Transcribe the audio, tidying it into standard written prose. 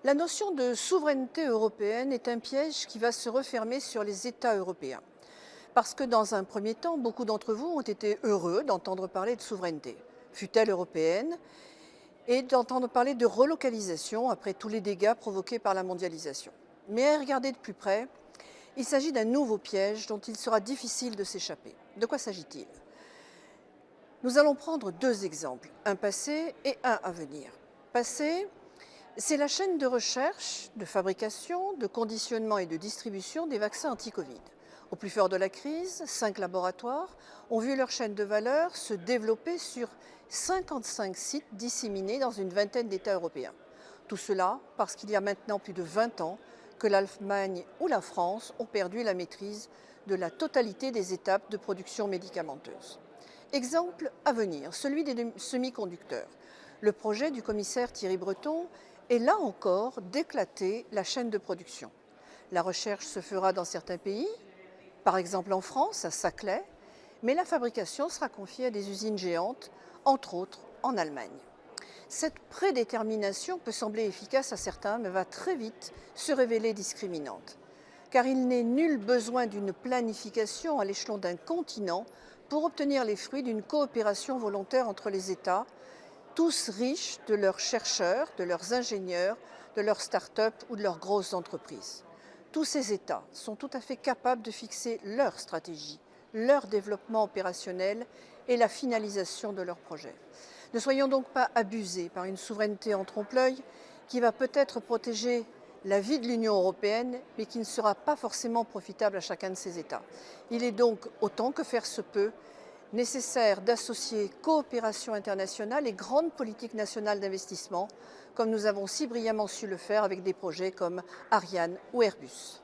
La notion de souveraineté européenne est un piège qui va se refermer sur les États européens. Parce que dans un premier temps, beaucoup d'entre vous ont été heureux d'entendre parler de souveraineté, fût-elle européenne, et d'entendre parler de relocalisation après tous les dégâts provoqués par la mondialisation. Mais à y regarder de plus près, il s'agit d'un nouveau piège dont il sera difficile de s'échapper. De quoi s'agit-il? Nous allons prendre deux exemples, un passé et un à venir. Passé, c'est la chaîne de recherche, de fabrication, de conditionnement et de distribution des vaccins anti-Covid. Au plus fort de la crise, 5 laboratoires ont vu leur chaîne de valeur se développer sur 55 sites disséminés dans une vingtaine d'États européens. Tout cela parce qu'il y a maintenant plus de 20 ans que l'Allemagne ou la France ont perdu la maîtrise de la totalité des étapes de production médicamenteuse. Exemple à venir, celui des semi-conducteurs. Le projet du commissaire Thierry Breton est là encore d'éclater la chaîne de production. La recherche se fera dans certains pays, par exemple en France, à Saclay, mais la fabrication sera confiée à des usines géantes, entre autres en Allemagne. Cette prédétermination peut sembler efficace à certains, mais va très vite se révéler discriminante. Car il n'est nul besoin d'une planification à l'échelon d'un continent pour obtenir les fruits d'une coopération volontaire entre les États, tous riches de leurs chercheurs, de leurs ingénieurs, de leurs start-up ou de leurs grosses entreprises. Tous ces États sont tout à fait capables de fixer leur stratégie, leur développement opérationnel et la finalisation de leurs projets. Ne soyons donc pas abusés par une souveraineté en trompe-l'œil qui va peut-être protéger la vie de l'Union européenne, mais qui ne sera pas forcément profitable à chacun de ces États. Il est donc, autant que faire se peut, nécessaire d'associer coopération internationale et grande politique nationale d'investissement, comme nous avons si brillamment su le faire avec des projets comme Ariane ou Airbus.